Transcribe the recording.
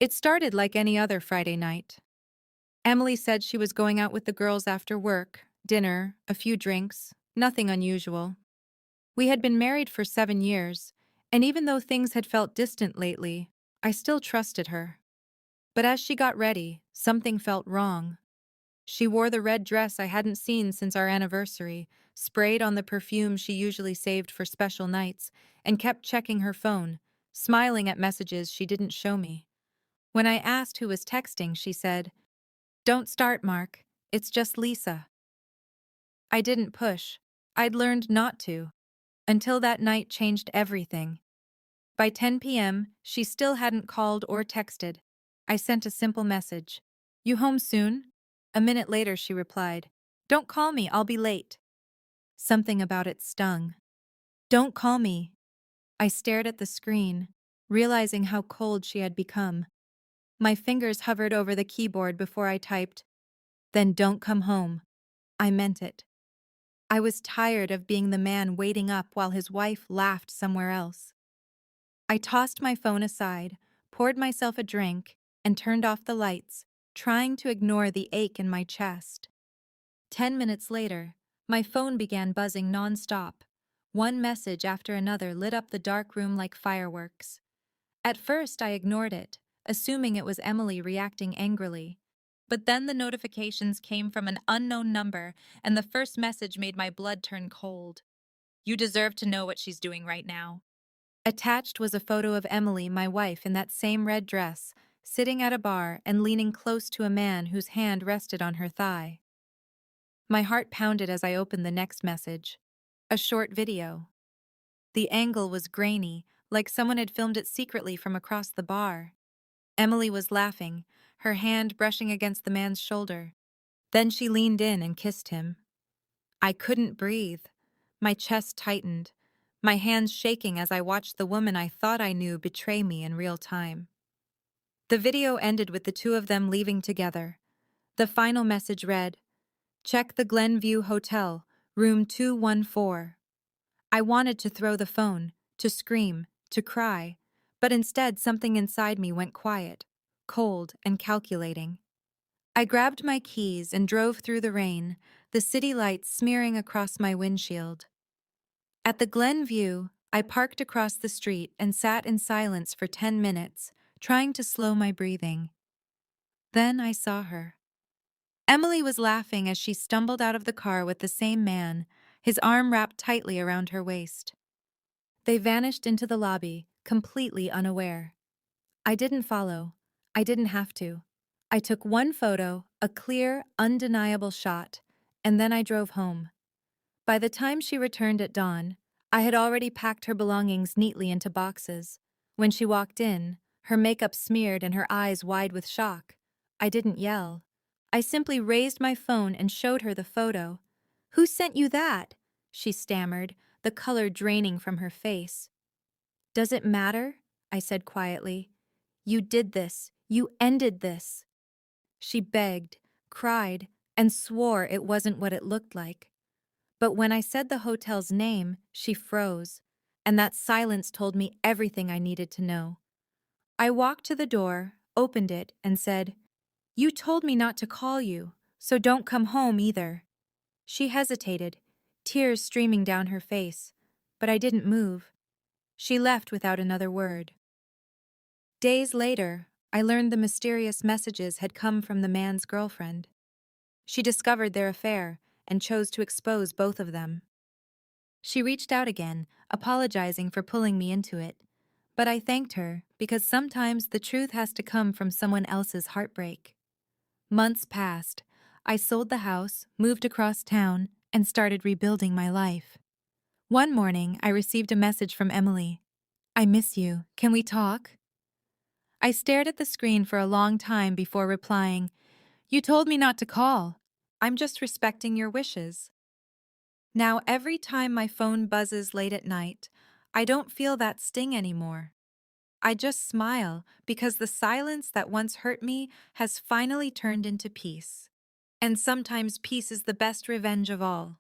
It started like any other Friday night. Emily said she was going out with the girls after work, dinner, a few drinks, nothing unusual. We had been married for 7 years, and even though things had felt distant lately, I still trusted her. But as she got ready, something felt wrong. She wore the red dress I hadn't seen since our anniversary, sprayed on the perfume she usually saved for special nights, and kept checking her phone, smiling at messages she didn't show me. When I asked who was texting, she said, "Don't start, Mark. It's just Lisa." I didn't push. I'd learned not to, until that night changed everything. By 10 p.m., she still hadn't called or texted. I sent a simple message. "You home soon?" A minute later, she replied, "Don't call me, I'll be late." Something about it stung. "Don't call me." I stared at the screen, realizing how cold she had become. My fingers hovered over the keyboard before I typed, "Then don't come home." I meant it. I was tired of being the man waiting up while his wife laughed somewhere else. I tossed my phone aside, poured myself a drink, and turned off the lights, trying to ignore the ache in my chest. 10 minutes later, my phone began buzzing nonstop. One message after another lit up the dark room like fireworks. At first, I ignored it, assuming it was Emily reacting angrily. But then the notifications came from an unknown number, and the first message made my blood turn cold. "You deserve to know what she's doing right now." Attached was a photo of Emily, my wife, in that same red dress, sitting at a bar and leaning close to a man whose hand rested on her thigh. My heart pounded as I opened the next message. A short video. The angle was grainy, like someone had filmed it secretly from across the bar. Emily was laughing, her hand brushing against the man's shoulder. Then she leaned in and kissed him. I couldn't breathe. My chest tightened, my hands shaking as I watched the woman I thought I knew betray me in real time. The video ended with the two of them leaving together. The final message read, "Check the Glenview Hotel, room 214. I wanted to throw the phone, to scream, to cry, but instead something inside me went quiet, cold and calculating. I grabbed my keys and drove through the rain, the city lights smearing across my windshield. At the Glenview, I parked across the street and sat in silence for 10 minutes, trying to slow my breathing. Then I saw her. Emily was laughing as she stumbled out of the car with the same man, his arm wrapped tightly around her waist. They vanished into the lobby, completely unaware. I didn't follow. I didn't have to. I took one photo, a clear, undeniable shot, and then I drove home. By the time she returned at dawn, I had already packed her belongings neatly into boxes. When she walked in, her makeup smeared and her eyes wide with shock, I didn't yell. I simply raised my phone and showed her the photo. "Who sent you that?" she stammered, the color draining from her face. "Does it matter?" I said quietly. "You did this. You ended this." She begged, cried, and swore it wasn't what it looked like. But when I said the hotel's name, she froze, and that silence told me everything I needed to know. I walked to the door, opened it, and said, "You told me not to call you, so don't come home either." She hesitated, tears streaming down her face, but I didn't move. She left without another word. Days later, I learned the mysterious messages had come from the man's girlfriend. She discovered their affair and chose to expose both of them. She reached out again, apologizing for pulling me into it. But I thanked her because sometimes the truth has to come from someone else's heartbreak. Months passed. I sold the house, moved across town, and started rebuilding my life. One morning, I received a message from Emily. "I miss you. Can we talk?" I stared at the screen for a long time before replying, "You told me not to call. I'm just respecting your wishes." Now, every time my phone buzzes late at night, I don't feel that sting anymore. I just smile because the silence that once hurt me has finally turned into peace. And sometimes peace is the best revenge of all.